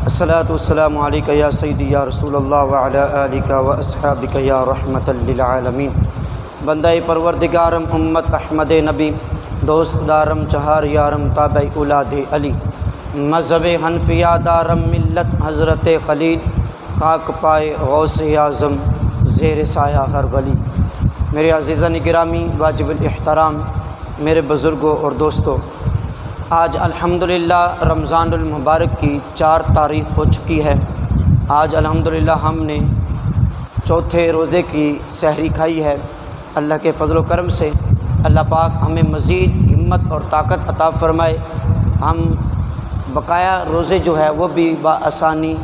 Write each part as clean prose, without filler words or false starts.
الصلاۃ والسلام علیکہ یا سیدی یا رسول اللہ وعلی آلک و اصحابک یا رحمۃ للعالمین۔ بندہ پروردگارم امت احمد نبی، دوست دارم چہار یارم تابع اولاد علی، مذہب حنفیہ دارم ملت حضرت خلیل، خاک پائے غوث اعظم زیر سایہ ہر ولی۔ میرے عزیزان گرامی، واجب الاحترام میرے بزرگوں اور دوستوں، آج الحمدللہ رمضان المبارک کی 4 تاریخ ہو چکی ہے۔ آج الحمدللہ ہم نے چوتھے روزے کی سحری کھائی ہے۔ اللہ کے فضل و کرم سے اللہ پاک ہمیں مزید ہمت اور طاقت عطا فرمائے، ہم بقایا روزے جو ہے وہ بھی بآسانی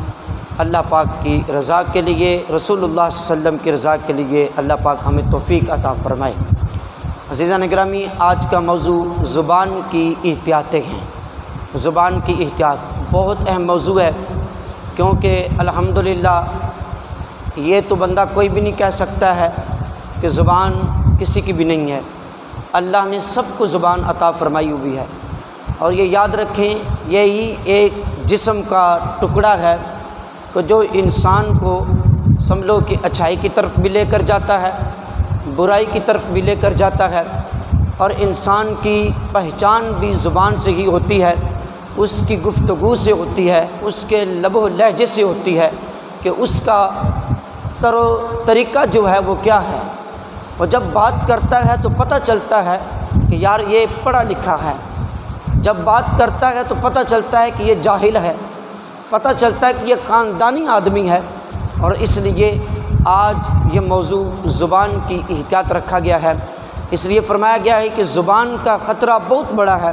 اللہ پاک کی رضا کے لیے، رسول اللہ صلی اللہ علیہ وسلم کی رضا کے لیے اللہ پاک ہمیں توفیق عطا فرمائے۔ عزیزان گرامی، آج کا موضوع زبان کی احتیاطیں ہیں۔ زبان کی احتیاط بہت اہم موضوع ہے، کیونکہ الحمدللہ یہ تو بندہ کوئی بھی نہیں کہہ سکتا ہے کہ زبان کسی کی بھی نہیں ہے۔ اللہ نے سب کو زبان عطا فرمائی ہوئی ہے، اور یہ یاد رکھیں یہی ایک جسم کا ٹکڑا ہے کہ جو انسان کو سمجھو کہ اچھائی کی طرف بھی لے کر جاتا ہے، برائی کی طرف بھی لے کر جاتا ہے، اور انسان کی پہچان بھی زبان سے ہی ہوتی ہے، اس کی گفتگو سے ہوتی ہے، اس کے لب و لہجے سے ہوتی ہے کہ اس کا طریقہ جو ہے وہ کیا ہے۔ وہ جب بات کرتا ہے تو پتہ چلتا ہے کہ یار یہ پڑھا لکھا ہے، جب بات کرتا ہے تو پتہ چلتا ہے کہ یہ جاہل ہے، پتہ چلتا ہے کہ یہ خاندانی آدمی ہے۔ اور اس لیے آج یہ موضوع زبان کی احتیاط رکھا گیا ہے۔ اس لیے فرمایا گیا ہے کہ زبان کا خطرہ بہت بڑا ہے،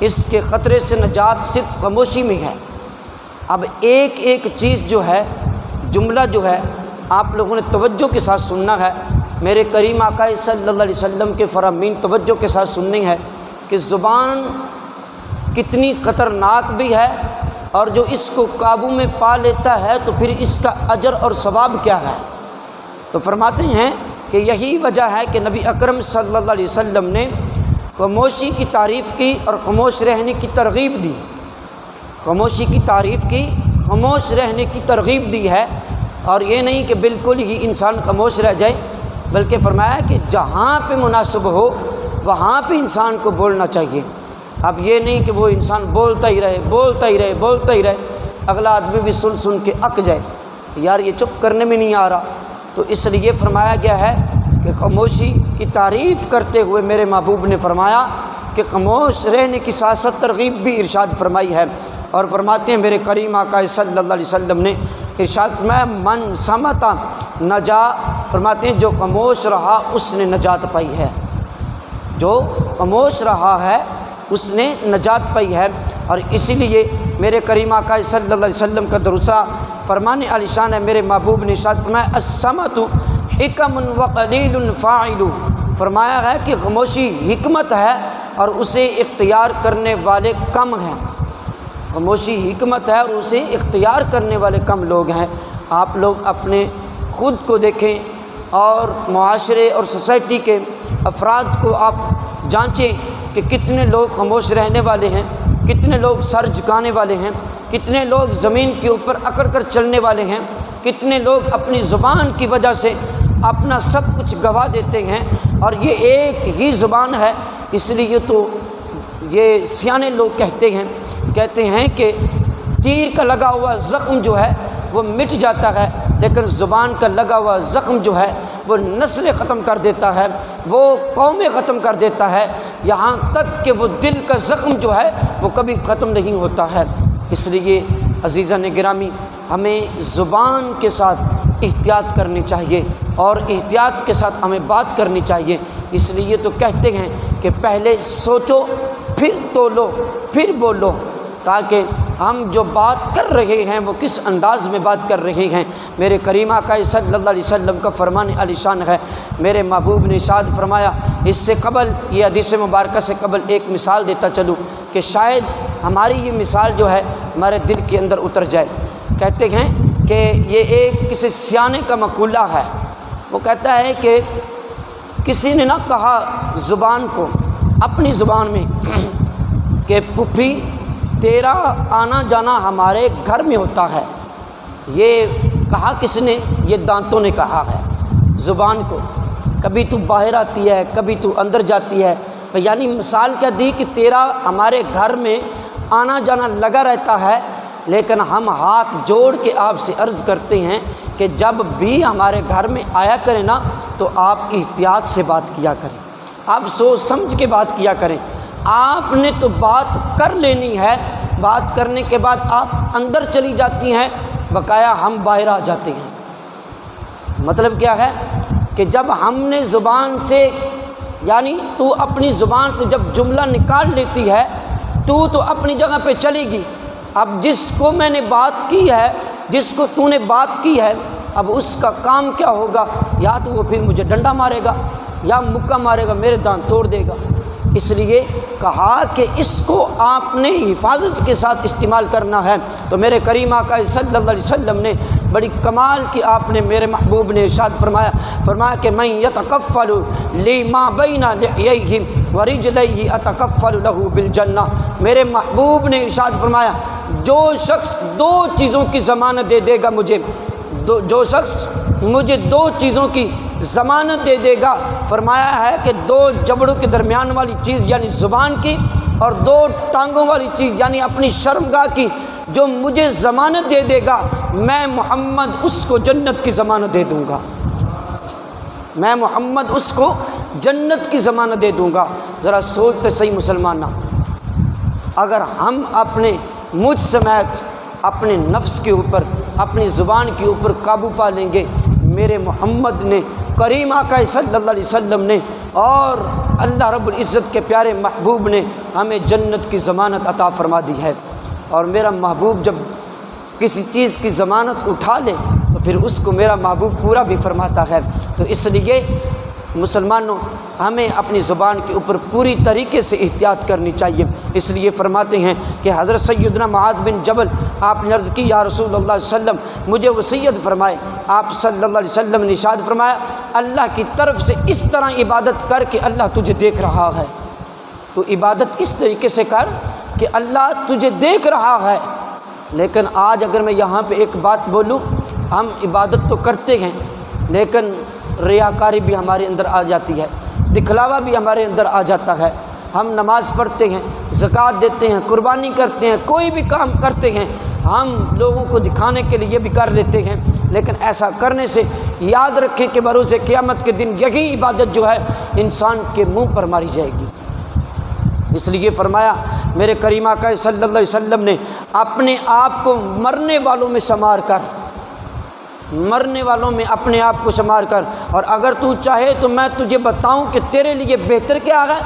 اس کے خطرے سے نجات صرف خاموشی میں ہے۔ اب ایک ایک چیز جو ہے، جملہ جو ہے، آپ لوگوں نے توجہ کے ساتھ سننا ہے۔ میرے کریم آقا صلی اللہ علیہ وسلم کے فرامین توجہ کے ساتھ سننی ہے کہ زبان کتنی خطرناک بھی ہے، اور جو اس کو قابو میں پا لیتا ہے تو پھر اس کا اجر اور ثواب کیا ہے۔ تو فرماتے ہیں کہ یہی وجہ ہے کہ نبی اکرم صلی اللہ علیہ وسلم نے خاموشی کی تعریف کی اور خاموش رہنے کی ترغیب دی۔ خاموشی کی تعریف کی، خاموش رہنے کی ترغیب دی ہے، اور یہ نہیں کہ بالکل ہی انسان خاموش رہ جائے، بلکہ فرمایا کہ جہاں پہ مناسب ہو وہاں پہ انسان کو بولنا چاہیے۔ اب یہ نہیں کہ وہ انسان بولتا ہی رہے، بولتا ہی رہے، بولتا ہی رہے، اگلا آدمی بھی سن سن کے اک جائے، یار یہ چپ کرنے میں نہیں آ رہا۔ تو اس لیے فرمایا گیا ہے کہ خاموشی کی تعریف کرتے ہوئے میرے محبوب نے فرمایا کہ خاموش رہنے کی ساتھ ساتھ ترغیب بھی ارشاد فرمائی ہے۔ اور فرماتے ہیں میرے کریم آقا صلی اللہ علیہ وسلم نے ارشاد فرمایا من صمت نجا، فرماتے ہیں جو خاموش رہا اس نے نجات پائی ہے، جو خاموش رہا ہے اس نے نجات پائی ہے۔ اور اسی لیے میرے کریم آقا صلی اللہ علیہ وسلم کا دروسہ فرمانے علی شان ہے، میرے محبوب نے ارشاد فرمایا الصمت حکم وقلیل فاعل، فرمایا ہے کہ خاموشی حکمت ہے اور اسے اختیار کرنے والے کم ہیں۔ خاموشی حکمت ہے اور اسے اختیار کرنے والے کم لوگ ہیں۔ آپ لوگ اپنے خود کو دیکھیں اور معاشرے اور سوسائٹی کے افراد کو آپ جانچیں کہ کتنے لوگ خاموش رہنے والے ہیں، کتنے لوگ سر جھکانے والے ہیں، کتنے لوگ زمین کے اوپر اکڑ کر چلنے والے ہیں، کتنے لوگ اپنی زبان کی وجہ سے اپنا سب کچھ گوا دیتے ہیں، اور یہ ایک ہی زبان ہے۔ اس لیے تو یہ سیانے لوگ کہتے ہیں کہ تیر کا لگا ہوا زخم جو ہے وہ مٹ جاتا ہے، لیکن زبان کا لگا ہوا زخم جو ہے وہ نسلیں ختم کر دیتا ہے، وہ قومیں ختم کر دیتا ہے، یہاں تک کہ وہ دل کا زخم جو ہے وہ کبھی ختم نہیں ہوتا ہے۔ اس لیے عزیزان گرامی، ہمیں زبان کے ساتھ احتیاط کرنی چاہیے، اور احتیاط کے ساتھ ہمیں بات کرنی چاہیے۔ اس لیے تو کہتے ہیں کہ پہلے سوچو پھر تولو پھر بولو، تاکہ ہم جو بات کر رہے ہیں وہ کس انداز میں بات کر رہے ہیں۔ میرے کریم آقا صلی اللہ علیہ وسلم کا فرمان علی شان ہے، میرے محبوب نے ارشاد فرمایا، اس سے قبل یہ حدیث مبارکہ سے قبل ایک مثال دیتا چلوں کہ شاید ہماری یہ مثال جو ہے ہمارے دل کے اندر اتر جائے۔ کہتے ہیں کہ یہ ایک کسی سیانے کا مقولہ ہے، وہ کہتا ہے کہ کسی نے نہ کہا زبان کو اپنی زبان میں کہ پھپھی تیرا آنا جانا ہمارے گھر میں ہوتا ہے۔ یہ کہا کس نے؟ یہ دانتوں نے کہا ہے زبان کو۔ کبھی تو باہر آتی ہے، کبھی تو اندر جاتی ہے، یعنی مثال کیا دی کہ تیرا ہمارے گھر میں آنا جانا لگا رہتا ہے، لیکن ہم ہاتھ جوڑ کے آپ سے عرض کرتے ہیں کہ جب بھی ہمارے گھر میں آیا کریں نا تو آپ احتیاط سے بات کیا کریں، آپ سوچ سمجھ کے بات کیا کریں۔ آپ نے تو بات کر لینی ہے، بات کرنے کے بعد آپ اندر چلی جاتی ہیں، بقایا ہم باہر آ جاتے ہیں۔ مطلب کیا ہے کہ جب ہم نے زبان سے، یعنی تو اپنی زبان سے جب جملہ نکال لیتی ہے تو اپنی جگہ پہ چلے گی۔ اب جس کو میں نے بات کی ہے، جس کو تو نے بات کی ہے، اب اس کا کام کیا ہوگا؟ یا تو وہ پھر مجھے ڈنڈا مارے گا یا مکہ مارے گا، میرے دانت توڑ دے گا۔ اس لیے کہا کہ اس کو آپ نے حفاظت کے ساتھ استعمال کرنا ہے۔ تو میرے کریم آقا صلی اللہ علیہ وسلم نے بڑی کمال کی، آپ نے میرے محبوب نے ارشاد فرمایا کہ میں یتکفل لی ما بین لحییہ ورجلیہ اتکفل لہ بالجنہ۔ میرے محبوب نے ارشاد فرمایا جو شخص دو چیزوں کی ضمانت دے دے گا مجھے، جو شخص مجھے دو چیزوں کی ضمانت دے دے گا، فرمایا ہے کہ دو جبڑوں کے درمیان والی چیز یعنی زبان کی، اور دو ٹانگوں والی چیز یعنی اپنی شرمگاہ کی، جو مجھے ضمانت دے دے گا میں محمد اس کو جنت کی ضمانت دے دوں گا، میں محمد اس کو جنت کی ضمانت دے دوں گا۔ ذرا سوچتے صحیح مسلمانہ، اگر ہم اپنے مجھ سمیت اپنے نفس کے اوپر، اپنی زبان کے اوپر قابو پا لیں گے، میرے محمد نے، کریم آقا صلی اللہ علیہ وسلم نے اور اللہ رب العزت کے پیارے محبوب نے ہمیں جنت کی ضمانت عطا فرما دی ہے۔ اور میرا محبوب جب کسی چیز کی ضمانت اٹھا لے تو پھر اس کو میرا محبوب پورا بھی فرماتا ہے۔ تو اس لیے مسلمانوں ہمیں اپنی زبان کے اوپر پوری طریقے سے احتیاط کرنی چاہیے۔ اس لیے فرماتے ہیں کہ حضرت سیدنا معاذ بن جبل، آپ نے عرض کی یا رسول اللہ صلی اللہ علیہ وسلم مجھے وصیت فرمائے۔ آپ صلی اللہ علیہ وسلم نے ارشاد فرمایا اللہ کی طرف سے اس طرح عبادت کر کہ اللہ تجھے دیکھ رہا ہے۔ تو عبادت اس طریقے سے کر کہ اللہ تجھے دیکھ رہا ہے۔ لیکن آج اگر میں یہاں پہ ایک بات بولوں، ہم عبادت تو کرتے ہیں لیکن ریاکاری بھی ہمارے اندر آ جاتی ہے، دکھلاوا بھی ہمارے اندر آ جاتا ہے۔ ہم نماز پڑھتے ہیں، زکوٰۃ دیتے ہیں، قربانی کرتے ہیں، کوئی بھی کام کرتے ہیں، ہم لوگوں کو دکھانے کے لیے بھی کر لیتے ہیں، لیکن ایسا کرنے سے یاد رکھیں کہ بروز قیامت کے دن یہی عبادت جو ہے انسان کے منہ پر ماری جائے گی۔ اس لیے فرمایا میرے کریم آقا صلی اللہ علیہ وسلم نے اپنے آپ کو مرنے والوں میں شمار کر، مرنے والوں میں اپنے آپ کو شمار کر، اور اگر تو چاہے تو میں تجھے بتاؤں کہ تیرے لیے بہتر کیا ہے۔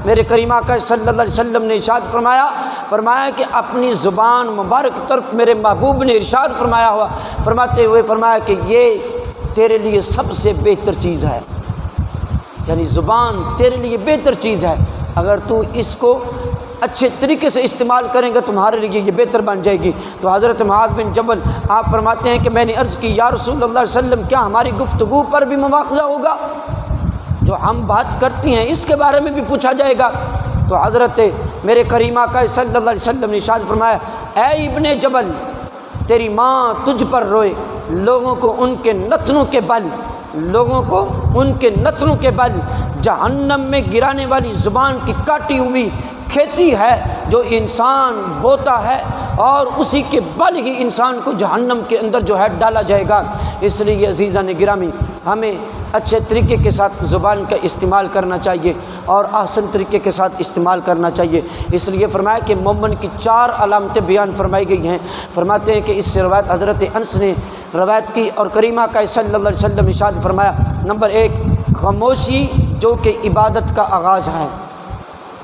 میرے کریم آقا صلی اللہ علیہ وسلم نے ارشاد فرمایا کہ اپنی زبان مبارک طرف میرے محبوب نے ارشاد فرماتے ہوئے فرمایا کہ یہ تیرے لیے سب سے بہتر چیز ہے، یعنی زبان تیرے لیے بہتر چیز ہے۔ اگر تو اس کو اچھے طریقے سے استعمال کریں گے تمہارے لیے یہ بہتر بن جائے گی۔ تو حضرت معاذ بن جبل آپ فرماتے ہیں کہ میں نے عرض کی یا رسول اللہ صلی اللہ علیہ وسلم کیا ہماری گفتگو پر بھی مواخذہ ہوگا؟ جو ہم بات کرتی ہیں اس کے بارے میں بھی پوچھا جائے گا؟ تو حضرت میرے کریم آقا صلی اللہ علیہ وسلم نے ارشاد فرمایا اے ابن جبل تیری ماں تجھ پر روئے، لوگوں کو ان کے نتنوں کے بل، لوگوں کو ان کے نتنوں کے بل جہنم میں گرانے والی زبان کی کاٹی ہوئی کھیتی ہے جو انسان بوتا ہے، اور اسی کے بل ہی انسان کو جہنم کے اندر جو ہے ڈالا جائے گا۔ اس لیے عزیزان گرامی ہمیں اچھے طریقے کے ساتھ زبان کا استعمال کرنا چاہیے اور احسن طریقے کے ساتھ استعمال کرنا چاہیے۔ اس لیے فرمایا کہ مومن کی 4 علامتیں بیان فرمائی گئی ہیں۔ فرماتے ہیں کہ اس سے روایت حضرت انس نے روایت کی اور کریمہ کا صلی اللہ علیہ وسلم ارشاد فرمایا نمبر 1 خاموشی جو کہ عبادت کا آغاز ہے،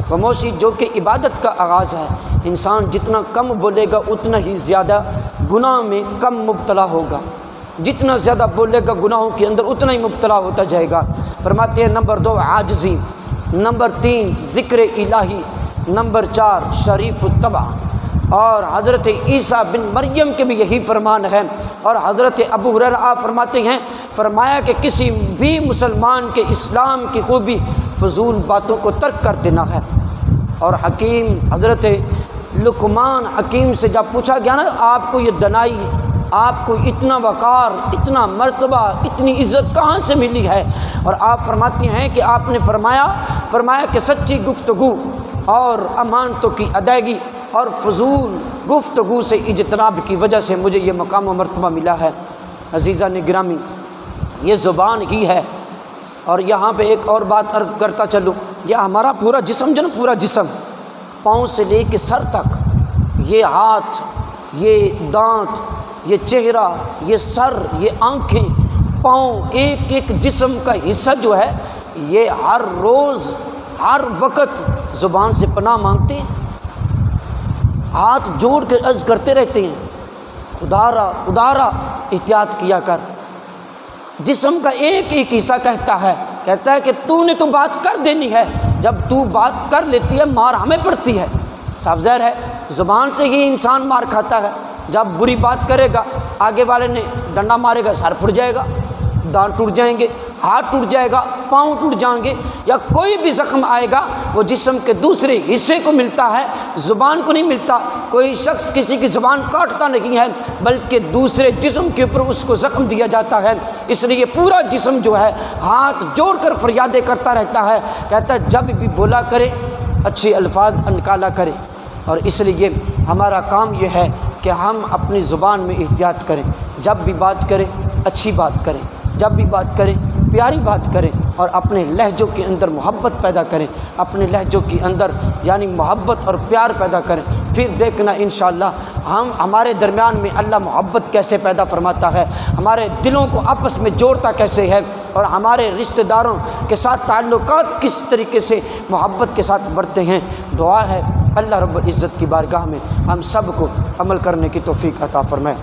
خاموشی جو کہ عبادت کا آغاز ہے۔ انسان جتنا کم بولے گا اتنا ہی زیادہ گناہ میں کم مبتلا ہوگا، جتنا زیادہ بولے گا گناہوں کے اندر اتنا ہی مبتلا ہوتا جائے گا۔ فرماتے ہیں نمبر 2 عاجزی، نمبر 3 ذکر الہی، نمبر 4 شریف الطبع۔ اور حضرت عیسیٰ بن مریم کے بھی یہی فرمان ہے، اور حضرت ابو ہریرہ آپ فرماتے ہیں فرمایا کہ کسی بھی مسلمان کے اسلام کی خوبی فضول باتوں کو ترک کر دینا ہے۔ اور حکیم حضرت لقمان حکیم سے جب پوچھا گیا نا آپ کو یہ دنائی، آپ کو اتنا وقار، اتنا مرتبہ، اتنی عزت کہاں سے ملی ہے؟ اور آپ فرماتی ہیں کہ آپ نے فرمایا کہ سچی گفتگو اور امانتوں کی ادائیگی اور فضول گفتگو سے اجتناب کی وجہ سے مجھے یہ مقام و مرتبہ ملا ہے۔ عزیزان گرامی، یہ زبان ہی ہے۔ اور یہاں پہ ایک اور بات عرض کرتا چلوں، یہ ہمارا پورا جسم جو نا، پورا جسم پاؤں سے لے کے سر تک، یہ ہاتھ، یہ دانت، یہ چہرہ، یہ سر، یہ آنکھیں، پاؤں، ایک ایک جسم کا حصہ جو ہے یہ ہر روز ہر وقت زبان سے پناہ مانگتے ہیں، ہاتھ جوڑ کے عرض کرتے رہتے ہیں خدا را احتیاط کیا کر۔ جسم کا ایک ایک حصہ کہتا ہے کہ تو نے تو بات کر دینی ہے، جب تو بات کر لیتی ہے مار ہمیں پڑتی ہے۔ صاف ظاہر ہے زبان سے ہی انسان مار کھاتا ہے۔ جب بری بات کرے گا، آگے والے نے ڈنڈا مارے گا، سر پھٹ جائے گا، دانت ٹوٹ جائیں گے، ہاتھ ٹوٹ جائے گا، پاؤں ٹوٹ جائیں گے، یا کوئی بھی زخم آئے گا وہ جسم کے دوسرے حصے کو ملتا ہے، زبان کو نہیں ملتا۔ کوئی شخص کسی کی زبان کاٹتا نہیں ہے، بلکہ دوسرے جسم کے اوپر اس کو زخم دیا جاتا ہے۔ اس لیے پورا جسم جو ہے ہاتھ جوڑ کر فریادیں کرتا رہتا ہے، کہتا ہے جب بھی بولا کرے اچھے الفاظ نکالا کرے۔ اور اس لیے ہمارا کام یہ ہے کہ ہم اپنی زبان میں احتیاط کریں، جب بھی بات کریں اچھی بات کریں، جب بھی بات کریں پیاری بات کریں، اور اپنے لہجوں کے اندر محبت پیدا کریں، اپنے لہجوں کے اندر یعنی محبت اور پیار پیدا کریں۔ پھر دیکھنا انشاءاللہ ہمارے درمیان میں اللہ محبت کیسے پیدا فرماتا ہے، ہمارے دلوں کو آپس میں جوڑتا کیسے ہے، اور ہمارے رشتہ داروں کے ساتھ تعلقات کس طریقے سے محبت کے ساتھ بڑھتے ہیں۔ دعا ہے اللہ رب العزت کی بارگاہ میں ہم سب کو عمل کرنے کی توفیق عطا فرمائے۔